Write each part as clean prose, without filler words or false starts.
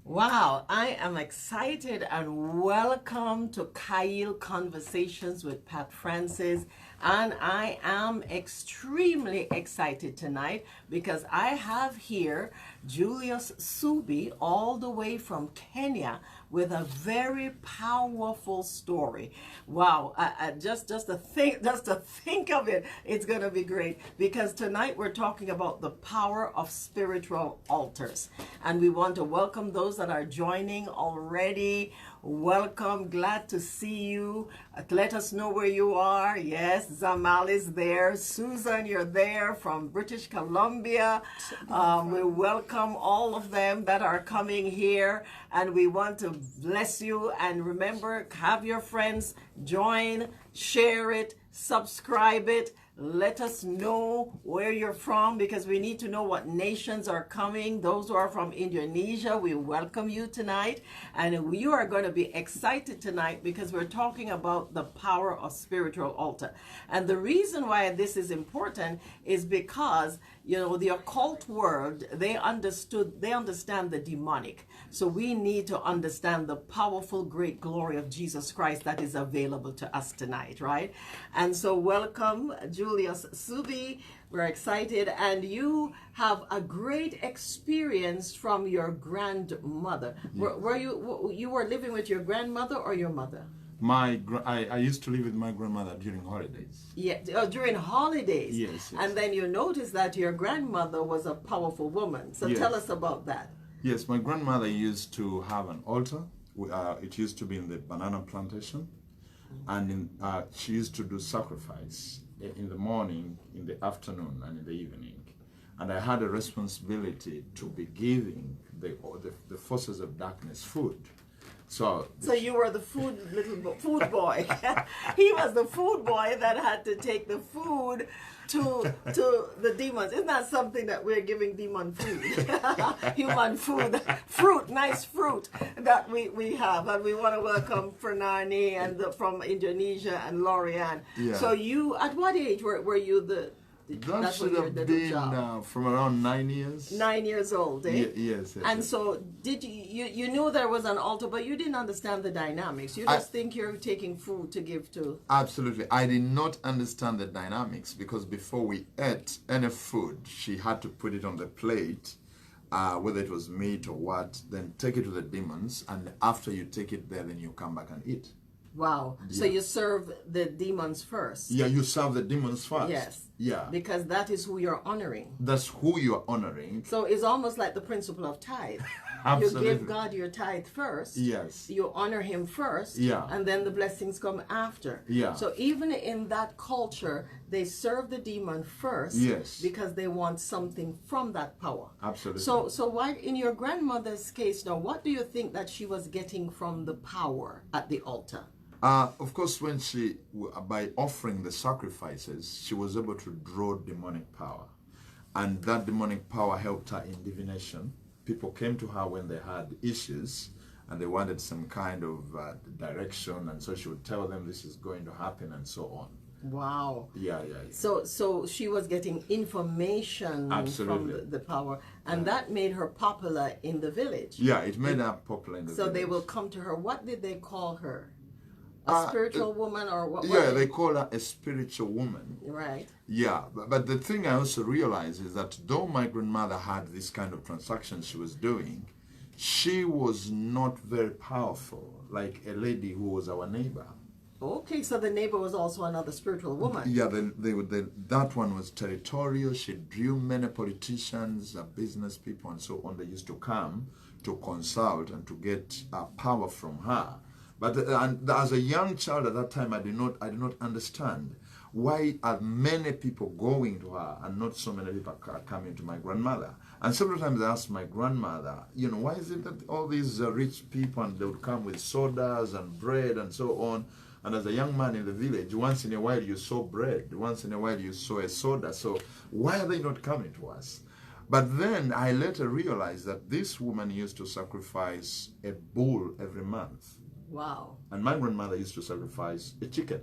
Wow, I am excited and welcome to Kyle Conversations with Pat Francis. And I am extremely excited tonight because I have here Julius Subi, all the way from Kenya, with a very powerful story. Wow, just to think of it, it's gonna be great because tonight we're talking about the power of spiritual altars, and we want to welcome those that are joining already. Welcome, glad to see you. Let us know where you are. Yes, Zamal is there. Susan, you're there from British Columbia. We welcome all of them that are coming here, and we want to bless you. And remember, have your friends join, share it, subscribe it. Let us know where you're from because we need to know what nations are coming. Those who are from Indonesia, we welcome you tonight. And you are going to be excited tonight because we're talking about the power of spiritual altar. And the reason why this is important is because, the occult world, they understand the demonic. So we need to understand the powerful, great glory of Jesus Christ that is available to us tonight, right? And so welcome, Julius Subi. We're excited. And you have a great experience from your grandmother. Yeah. Were you were living with your grandmother or your mother? I used to live with my grandmother during holidays. Yeah, during holidays. Yes. And then you noticed that your grandmother was a powerful woman. So Yes. tell us about that. Yes, my grandmother used to have an altar. It used to be in the banana plantation, and she used to do sacrifice in the morning, in the afternoon, and in the evening. And I had a responsibility to be giving the forces of darkness food. So you were the food boy. He was the food boy that had to take the food to the demons. Isn't that something that we're giving demon food? Human food, nice fruit that we have. And we want to welcome Fernani and from Indonesia and Lorianne. Yeah. So you, at what age were you that should have been from around 9 years. 9 years old, eh? Yes. And so did you knew there was an altar, but you didn't understand the dynamics. You just think you're taking food to give to. Absolutely. I did not understand the dynamics because before we ate any food, she had to put it on the plate, whether it was meat or what, then take it to the demons, and after you take it there, then you come back and eat. Wow. Yeah. So you serve the demons first. Yeah, you serve the demons first. Yes. Yeah. Because that is who you're honoring. That's who you're honoring. So it's almost like the principle of tithe. Absolutely. You give God your tithe first. Yes. You honor him first. Yeah. And then the blessings come after. Yeah. So even in that culture, they serve the demon first. Yes. Because they want something from that power. Absolutely. So why, in your grandmother's case now, what do you think that she was getting from the power at the altar? Of course, when by offering the sacrifices, she was able to draw demonic power. And that demonic power helped her in divination. People came to her when they had issues and they wanted some kind of direction. And so she would tell them this is going to happen and so on. Wow. Yeah. So she was getting information Absolutely. from the power, and that made her popular in the village. Yeah, it made her popular in the village. So they will come to her. What did they call her? A spiritual woman, or what? Yeah, they call her a spiritual woman. Right. Yeah, but the thing I also realized is that though my grandmother had this kind of transactions she was doing, she was not very powerful, like a lady who was our neighbor. Okay, so the neighbor was also another spiritual woman. Yeah, that one was territorial. She drew many politicians, business people, and so on. They used to come to consult and to get power from her. But and as a young child at that time, I did not understand why are many people going to her and not so many people are coming to my grandmother. And several times I asked my grandmother, why is it that all these rich people, and they would come with sodas and bread and so on. And as a young man in the village, once in a while you saw bread, once in a while you saw a soda. So why are they not coming to us? But then I later realized that this woman used to sacrifice a bull every month. Wow. And my grandmother used to sacrifice a chicken.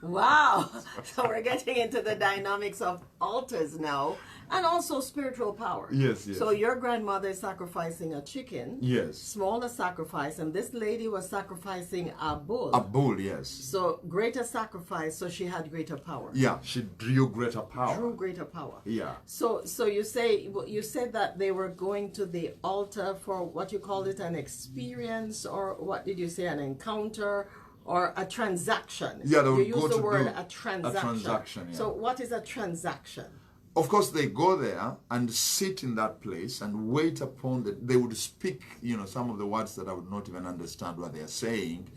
Wow. So we're getting into the dynamics of altars now and also spiritual power. Yes, yes. So your grandmother is sacrificing a chicken. Yes. Smaller sacrifice. And this lady was sacrificing a bull. A bull, yes. So greater sacrifice, so she had greater power. Yeah, she drew greater power. Drew greater power. Yeah. So you said that they were going to the altar for what you called it, an experience, or what did you say, an encounter, or a transaction? Yeah, they would you go used the to word do a transaction. a transaction, yeah. So what is a transaction? Of course, they go there and sit in that place and wait upon they would speak, some of the words that I would not even understand what they are saying,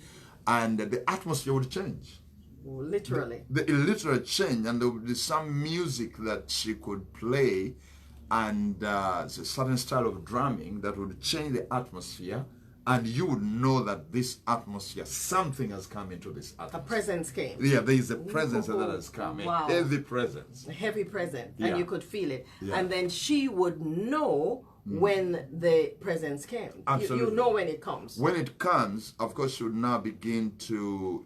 and the atmosphere would change. Literally. The literal change, and there would be some music that she could play, and a certain style of drumming that would change the atmosphere, and you would know that this atmosphere, something has come into this atmosphere. A presence came. Yeah, there is a presence that has come, Wow. a heavy presence. A heavy presence, Yeah. and you could feel it. Yeah. And then she would know when the presence came. Absolutely. You know when it comes. When it comes, of course, she would now begin to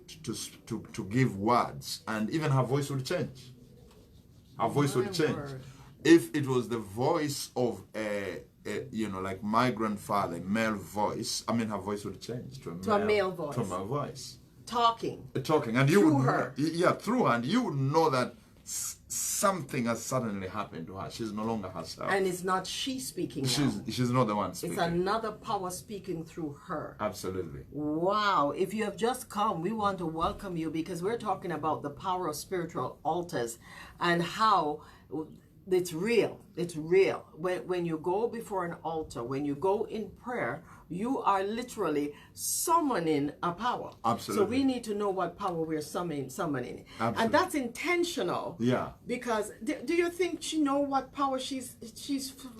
give words, and even her voice would change. Her voice My would change. word. If it was the voice of like my grandfather, male voice, her voice would change to a male voice. To a male voice. Talking. Talking, and you Through would her. through her, and you would know that something has suddenly happened to her. She's no longer herself. And it's not she speaking now. She's not the one speaking. It's another power speaking through her. Absolutely. Wow. If you have just come, we want to welcome you because we're talking about the power of spiritual altars and how it's real. It's real. When you go before an altar, when you go in prayer, you are literally summoning a power. Absolutely. So we need to know what power we're summoning. Absolutely. And that's intentional. Yeah. Because do you think she know what power she's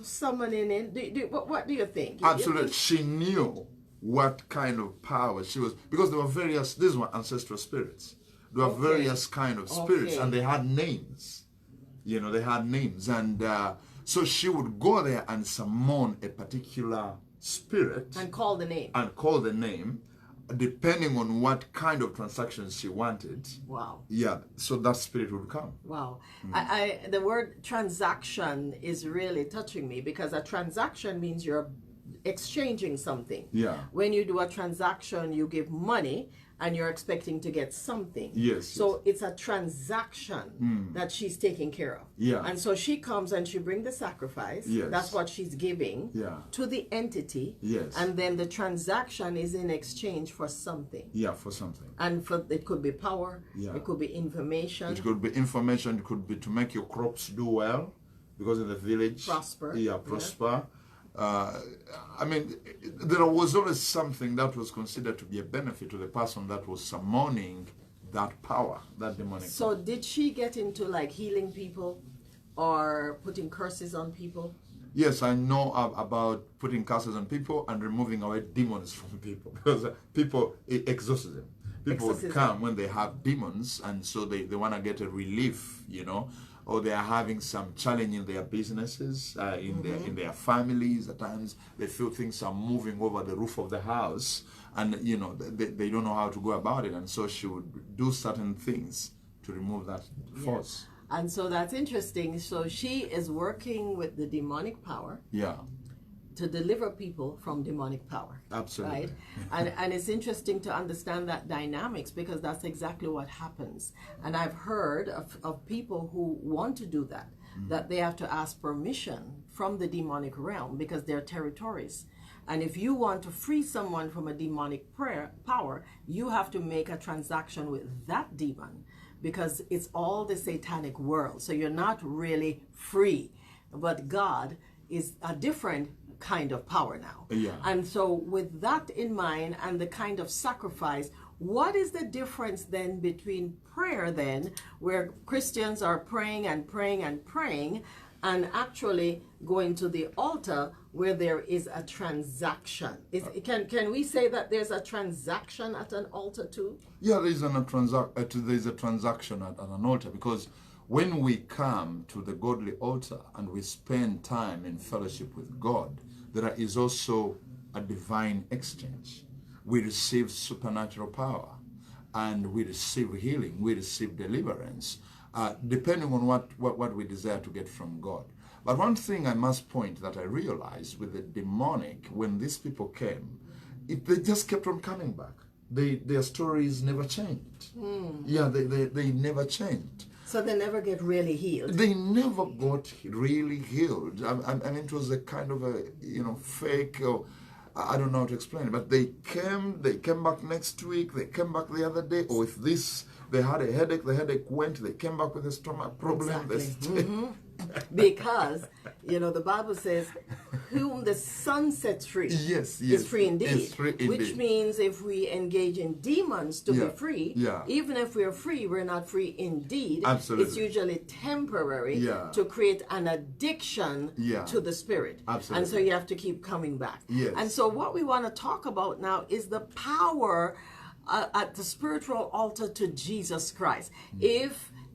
summoning in? What do you think? Absolutely. You think She knew what kind of power she was, because there were these were ancestral spirits. There were various kind of spirits, Okay. and they had names. They had names, and so she would go there and summon a particular spirit and call the name. and call the name, depending on what kind of transactions she wanted. Wow. Yeah, so that spirit would come. Wow. The word transaction is really touching me because a transaction means you're exchanging something. Yeah. When you do a transaction, you give money and you're expecting to get something. Yes, So it's a transaction that she's taking care of. Yeah. And so she comes and she brings the sacrifice. Yes. That's what she's giving Yeah. to the entity. Yes. And then the transaction is in exchange for something. Yeah, for something. And it could be power. Yeah. It could be information. It could be information. It could be to make your crops do well, because in the village, Prosper. Yeah, prosper. There was always something that was considered to be a benefit to the person that was summoning that power, that demonic. So did she get into like healing people or putting curses on people? Yes, I know about putting curses on people and removing away demons from people, because it exhausts them. People would Exorcism. come when they have demons, and so they want to get a relief, or they are having some challenge in their businesses, in their families. At times they feel things are moving over the roof of the house, and they don't know how to go about it, and so she would do certain things to remove that force. And so that's interesting. So she is working with the demonic power Yeah, to deliver people from demonic power. absolutely. Right? And it's interesting to understand that dynamics because that's exactly what happens. And I've heard of people who want to do that, that they have to ask permission from the demonic realm because they're territories. And if you want to free someone from a demonic power, you have to make a transaction with that demon because it's all the satanic world. So you're not really free. But God is a different kind of power now. Yeah. And so with that in mind and the kind of sacrifice, what is the difference then between prayer then, where Christians are praying and praying and praying, and actually going to the altar where there is a transaction? Can we say that there's a transaction at an altar too? Yeah, there's a transaction at an altar, because when we come to the godly altar and we spend time in fellowship with God, there is also a divine exchange. We receive supernatural power. and we receive healing, we receive deliverance, depending on what we desire to get from God. But one thing I must point that I realized with the demonic, when these people came, they just kept on coming back. Their stories never changed. Yeah, they never changed. So they never get really healed. They never got really healed. I mean, it was a kind of a, fake, or I don't know how to explain it, but they came back next week, they came back the other day, or if they had a headache, the headache went, they came back with a stomach problem. Exactly. Because, the Bible says, whom the Son sets free is free indeed. Is free indeed. Which means if we engage in demons to be free, Yeah. even if we're free, we're not free indeed. Absolutely. It's usually temporary Yeah. to create an addiction Yeah. to the spirit. Absolutely. And so you have to keep coming back. Yes. And so what we want to talk about now is the power at the spiritual altar to Jesus Christ.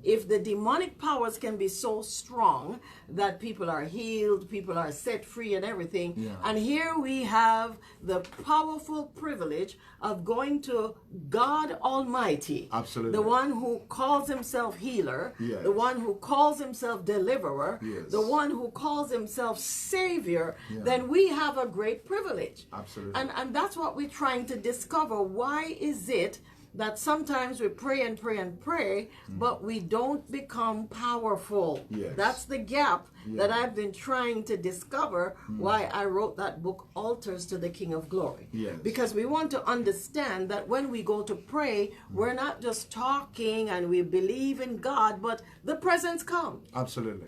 If the demonic powers can be so strong that people are healed, people are set free and everything, Yeah. and here we have the powerful privilege of going to God Almighty, Absolutely. the one who calls himself healer, Yes. the one who calls himself deliverer, Yes. the one who calls himself savior, Yeah. then we have a great privilege. Absolutely. And that's what we're trying to discover. Why is it that sometimes we pray and pray and pray, but we don't become powerful? Yes. That's the gap that Yeah. I've been trying to discover, why I wrote that book, Altars to the King of Glory. Yes. Because we want to understand that when we go to pray, we're not just talking and we believe in God, but the presence comes. Absolutely.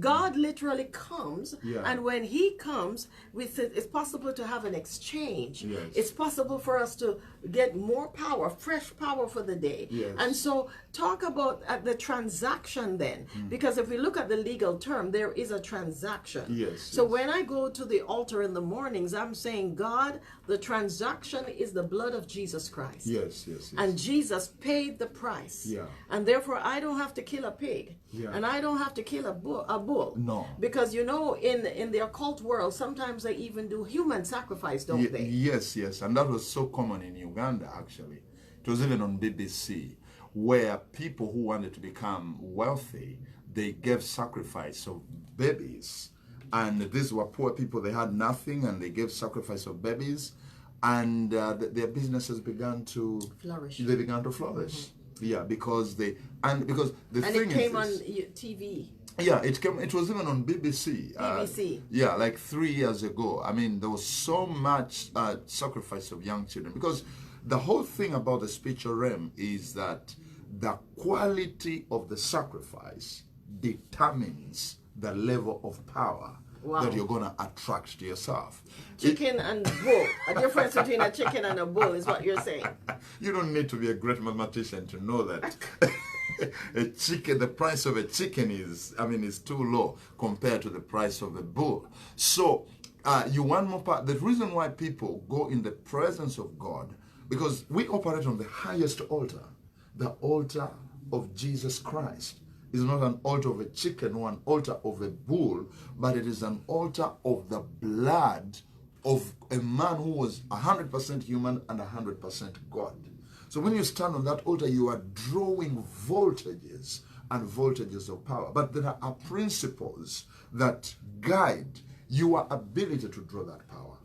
God literally comes, Yeah. and when he comes, it's possible to have an exchange. Yes. It's possible for us to get more power, fresh power for the day. Yes. And so talk about the transaction then, because if we look at the legal term, there is a transaction. Yes, So yes. when I go to the altar in the mornings, I'm saying, God, the transaction is the blood of Jesus Christ. Yes, yes, yes. And Jesus paid the price. Yeah. And therefore, I don't have to kill a pig. Yeah. And I don't have to kill a bull. No. Because, in the occult world, sometimes they even do human sacrifice, don't they? Yes, yes. And that was so common in Uganda, actually. It was even on BBC, where people who wanted to become wealthy, they gave sacrifice of babies. And these were poor people, they had nothing, and they gave sacrifice of babies. And their businesses began to Flourish. They began to flourish. Yeah, because the thing And it came on is, TV. yeah, it was even on BBC. BBC. Yeah, like 3 years ago. I mean, there was so much sacrifice of young children, because the whole thing about the spiritual realm is that the quality of the sacrifice determines the level of power Wow. that you're going to attract to yourself. Chicken and bull. A difference between a chicken and a bull is what you're saying. You don't need to be a great mathematician to know that the price of a chicken is too low compared to the price of a bull. So you want more part. The reason why people go in the presence of God, because we operate on the highest altar, the altar of Jesus Christ. Is not an altar of a chicken or an altar of a bull, but it is an altar of the blood of a man who was 100% human and 100% God. So when you stand on that altar, you are drawing voltages and voltages of power. But there are principles that guide your ability to draw that power.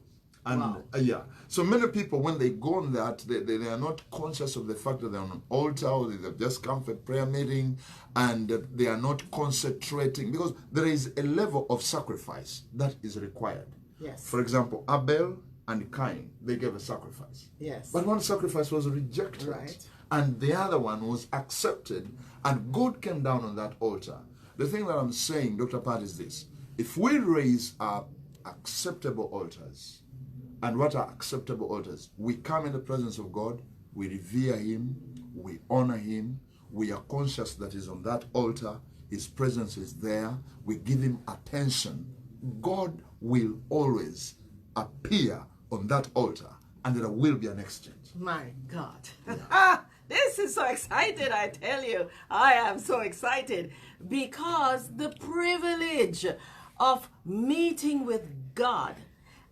And Wow. yeah, so many people, when they go on that, they are not conscious of the fact that they're on an altar, or they've just come for a prayer meeting, and they are not concentrating, because there is a level of sacrifice that is required. Yes. For example, Abel and Cain, they gave a sacrifice. Yes. But one sacrifice was rejected, Right. and the other one was accepted, and God came down on that altar. The thing that I'm saying, Dr. Pat, is this: if we raise up acceptable altars, and what are acceptable altars? We come in the presence of God, we revere Him, we honor Him, we are conscious that He's on that altar, His presence is there, we give Him attention. God will always appear on that altar, and there will be an exchange. My God. This is so excited, I tell you. I am so excited because the privilege of meeting with God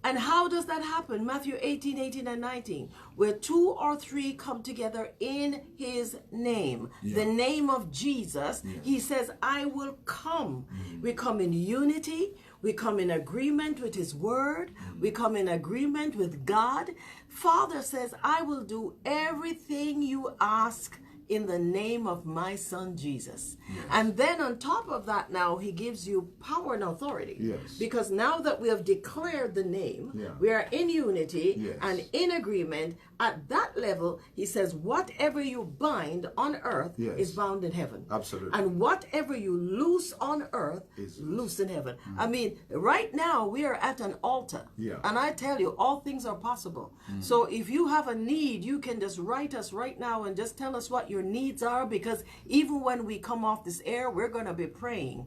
And how does that happen? Matthew 18, 18 and 19. Where 2 or 3 come together in his name, the name of Jesus, he says, I will come. We come in unity. We come in agreement with his word. We come in agreement with God. Father says, I will do everything you ask in the name of my son Jesus. And then on top of that, now he gives you power and authority. Because now that we have declared the name, we are in unity and in agreement. At that level, he says, whatever you bind on earth is bound in heaven. Absolutely. And whatever you loose on earth is loose in heaven. I mean, right now we are at an altar. And I tell you, all things are possible. So if you have a need, you can just write us right now and just tell us what your needs are, because even when we come off this air, we're going to be praying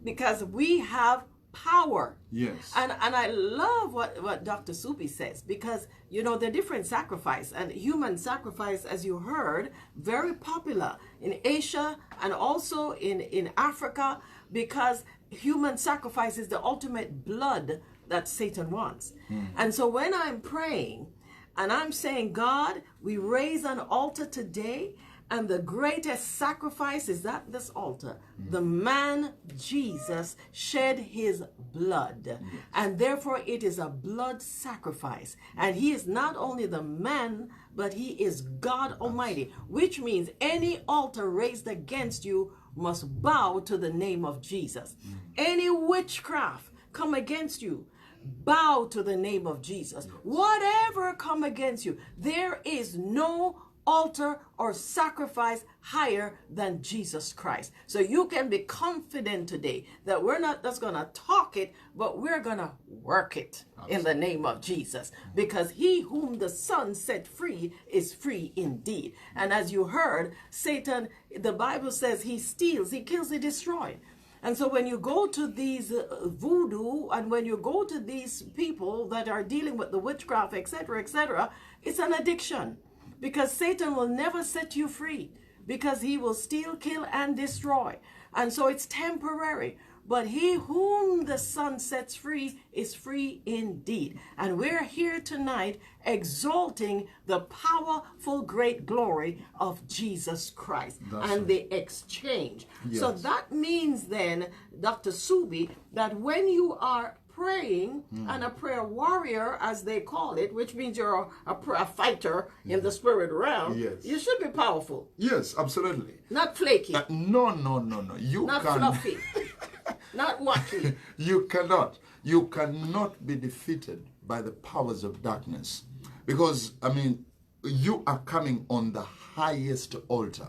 because we have power. And I love what Dr. Subi says, because you know the different sacrifice, and human sacrifice, as you heard, very popular in Asia and also in Africa, because human sacrifice is the ultimate blood that Satan wants. And so when I'm praying and I'm saying, God, we raise an altar today, and the greatest sacrifice is at this altar. The man Jesus shed his blood. And therefore it is a blood sacrifice. And he is not only the man, but he is God Almighty. Which means any altar raised against you must bow to the name of Jesus. Any witchcraft come against you, bow to the name of Jesus. Whatever come against you, there is no altar or sacrifice higher than Jesus Christ. So you can be confident today that we're not just going to talk it, but we're going to work it in the name of Jesus, because he whom the Son set free is free indeed. And as you heard, Satan, the Bible says he steals, he kills, he destroys. And so when you go to these voodoo, and when you go to these people that are dealing with the witchcraft, etc., it's an addiction. Because Satan will never set you free, because he will steal, kill, and destroy. And so it's temporary. But he whom the Son sets free is free indeed. And we're here tonight exalting the powerful great glory of Jesus Christ and the exchange. So that means then, Dr. Subi, that when you are praying and a prayer warrior, as they call it, which means you're a fighter in the spirit realm, you should be powerful. Yes, absolutely. Not flaky. No. You not can... fluffy. Not wacky. You cannot be defeated by the powers of darkness. Because, I mean, you are coming on the highest altar,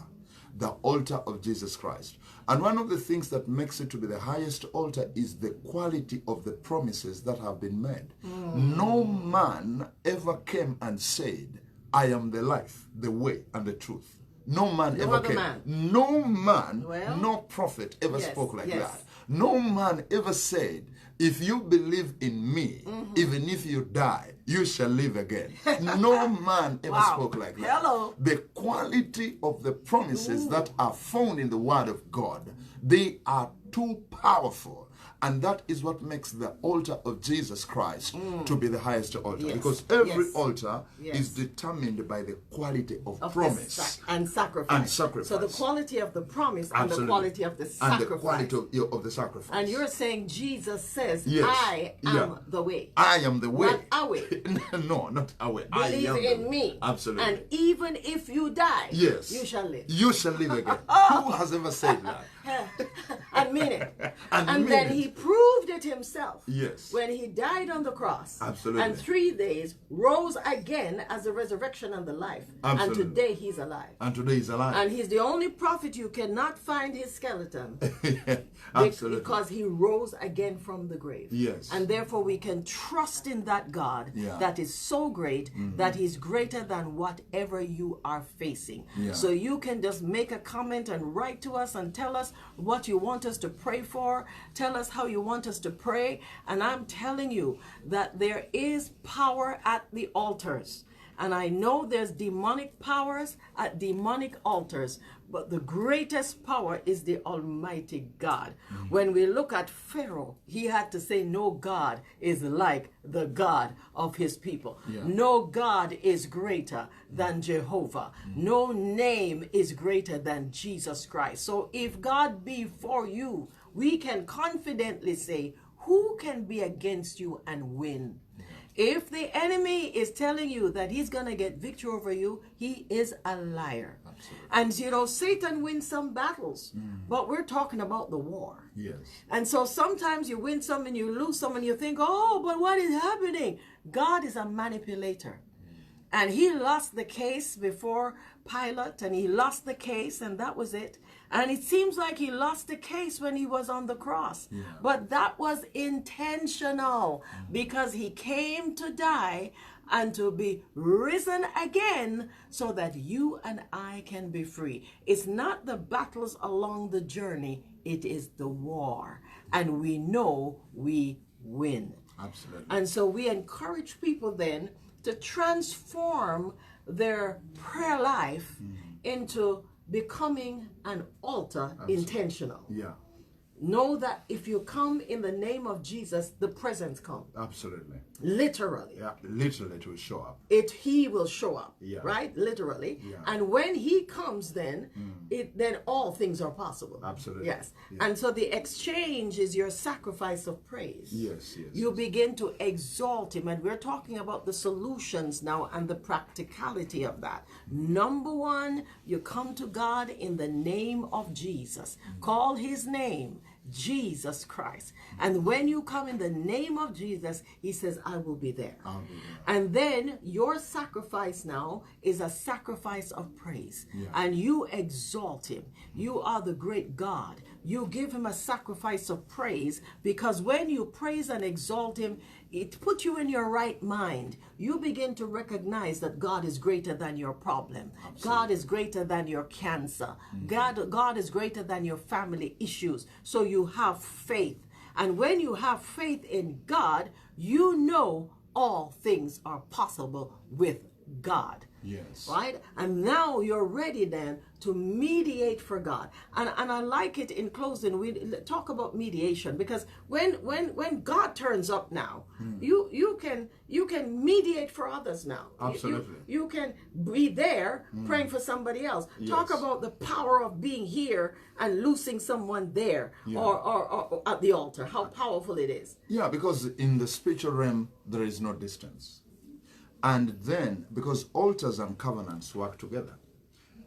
the altar of Jesus Christ. And one of the things that makes it to be the highest altar is the quality of the promises that have been made. No man ever came and said, I am the life, the way, and the truth. No man ever came. No man, no prophet ever spoke like that. No man ever said, if you believe in me, even if you die, you shall live again. No man ever spoke like that. The quality of the promises that are found in the Word of God, they are too powerful. And that is what makes the altar of Jesus Christ to be the highest altar. Because every altar is determined by the quality of promise and sacrifice. So the quality of the promise and the quality of the sacrifice. And the quality of the sacrifice. And you're saying Jesus says, I am the way. I am the way. Not a way. No, not a way. Believe I am in me. Absolutely. And even if you die, you shall live. You shall live again. Who has ever said that? And mean it. And then he proved it himself. Yes. When he died on the cross. Absolutely. And 3 days rose again as the resurrection and the life. Absolutely. And today he's alive. And today he's alive. And he's the only prophet you cannot find his skeleton. Absolutely. Because he rose again from the grave. Yes. And therefore we can trust in that God that is so great that he's greater than whatever you are facing. So you can just make a comment and write to us and tell us what you want us to pray for. Tell us how you want us to pray. And I'm telling you that there is power at the altars. And I know there's demonic powers at demonic altars. but the greatest power is the Almighty God. When we look at Pharaoh, he had to say, no God is like the God of his people. Yeah. No God is greater than Jehovah. No name is greater than Jesus Christ. So if God be for you, we can confidently say, who can be against you and win? If the enemy is telling you that he's going to get victory over you, he is a liar. Absolutely. And you know, Satan wins some battles, but we're talking about the war. Yes. And so sometimes you win some and you lose some and you think, oh, but what is happening? God is a manipulator. And he lost the case before Pilate, and he lost the case, and that was it. And it seems like he lost the case when he was on the cross. Yeah. But that was intentional, because he came to die and to be risen again so that you and I can be free. It's not the battles along the journey, it is the war. And we know we win. Absolutely. And so we encourage people then to transform their prayer life into becoming an altar intentional. Yeah. Know that if you come in the name of Jesus, the presence comes. Absolutely. Literally. Yeah. Literally, it will show up. He will show up. Yeah. Right? Literally. Yeah. And when he comes then, then all things are possible. Absolutely. Yes. Yeah. And so the exchange is your sacrifice of praise. Yes, yes. You begin to exalt him. And we're talking about the solutions now and the practicality of that. Number one, you come to God in the name of Jesus. Call his name, Jesus Christ. And when you come in the name of Jesus, he says, I will be there. I'll be there. And then your sacrifice now is a sacrifice of praise. Yeah. And you exalt him. You are the great God. You give him a sacrifice of praise, because when you praise and exalt him, it puts you in your right mind. You begin to recognize that God is greater than your problem. Absolutely. God is greater than your cancer. God is greater than your family issues. So you have faith. And when you have faith in God, you know all things are possible with God. Yes. Right? And now you're ready then to mediate for God. And I like it in closing, we talk about mediation, because when God turns up now, you can mediate for others now. Absolutely. You can be there praying for somebody else. Yes. Talk about the power of being here and loosing someone there, Yeah. or at the altar. How powerful it is. Yeah, because in the spiritual realm, there is no distance. And then, because altars and covenants work together,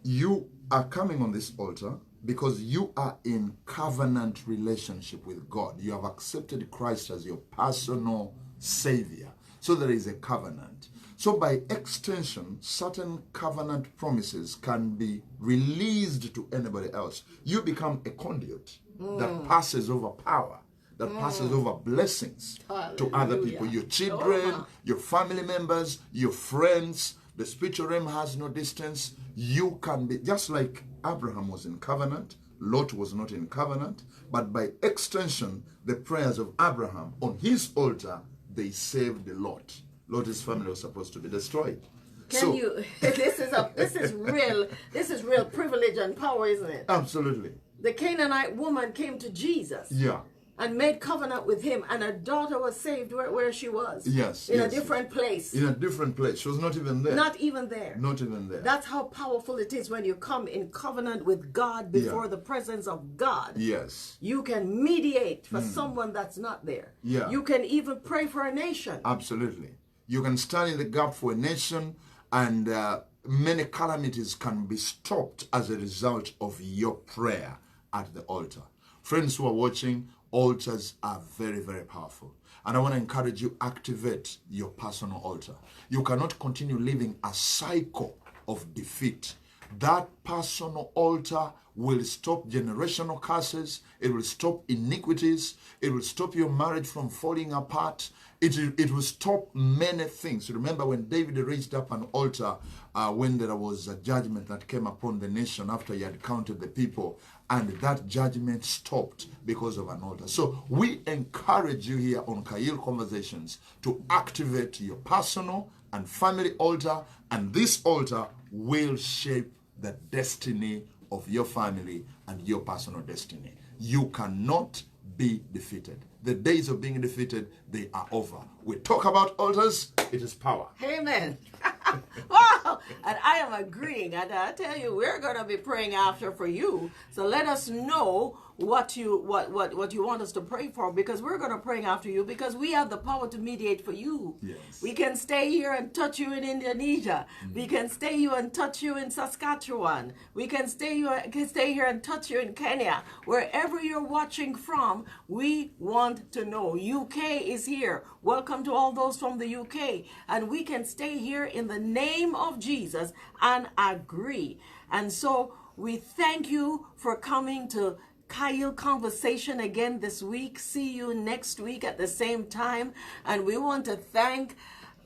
you are coming on this altar because you are in covenant relationship with God. You have accepted Christ as your personal Savior. So there is a covenant. So by extension, certain covenant promises can be released to anybody else. You become a conduit that passes over power, that passes over blessings to other people. Your children, your family members, your friends. The spiritual realm has no distance. You can be, just like Abraham was in covenant, Lot was not in covenant, but by extension, the prayers of Abraham on his altar, they saved Lot. Lot's family was supposed to be destroyed. Can you? This is real privilege and power, isn't it? Absolutely. The Canaanite woman came to Jesus. Yeah. And made covenant with him, and her daughter was saved where she was. Yes. In yes, a different place. In a different place. She was not even there. Not even there. Not even there. That's how powerful it is when you come in covenant with God before the presence of God. Yes. You can mediate for someone that's not there. Yeah. You can even pray for a nation. Absolutely. You can stand in the gap for a nation, and many calamities can be stopped as a result of your prayer at the altar. Friends who are watching, altars are very, very powerful. And I want to encourage you, activate your personal altar. You cannot continue living a cycle of defeat. That personal altar will stop generational curses. It will stop iniquities. It will stop your marriage from falling apart. It will stop many things. Remember when David raised up an altar when there was a judgment that came upon the nation after he had counted the people, and that judgment stopped because of an altar. So we encourage you here on Kail Conversations to activate your personal and family altar, and this altar will shape the destiny of your family and your personal destiny. You cannot be defeated. The days of being defeated, they are over. We talk about altars, it is power. Amen. Wow. And I am agreeing. And I tell you, we're going to be praying after for you. So let us know what you want us to pray for, because we're going to pray after you, because we have the power to mediate for you. Yes. We can stay here and touch you in Indonesia. We can stay here and touch you in Saskatchewan. We can stay here and touch you in Kenya. Wherever you're watching from, we want to know. UK is here. Welcome to all those from the UK. And we can stay here in the name of Jesus and agree. And so we thank you for coming to Kyle Conversation again this week. See you next week at the same time. And we want to thank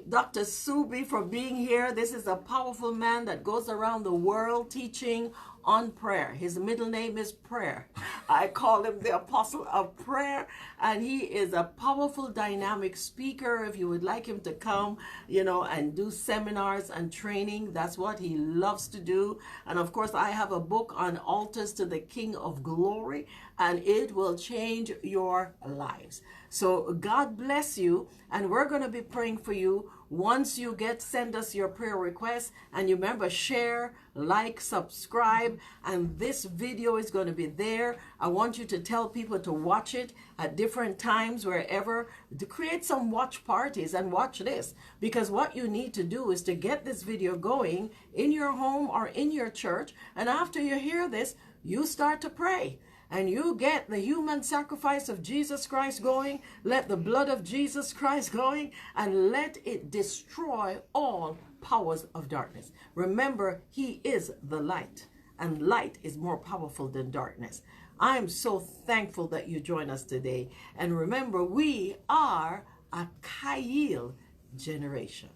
Dr. Subi for being here. This is a powerful man that goes around the world teaching on prayer. His middle name is Prayer. I call him the Apostle of Prayer, and he is a powerful, dynamic speaker. If you would like him to come, and do seminars and training, that's what he loves to do. And of course, I have a book on altars to the King of Glory, and it will change your lives. So God bless you, and we're going to be praying for you. Once you send us your prayer requests, and you remember, share, like, subscribe, and this video is going to be there. I want you to tell people to watch it at different times, wherever, to create some watch parties and watch this, because what you need to do is to get this video going in your home or in your church, and after you hear this, you start to pray. And you get the human sacrifice of Jesus Christ going, let the blood of Jesus Christ going, and let it destroy all powers of darkness. Remember, he is the light, and light is more powerful than darkness. I am so thankful that you join us today. And remember, we are a Kyle generation.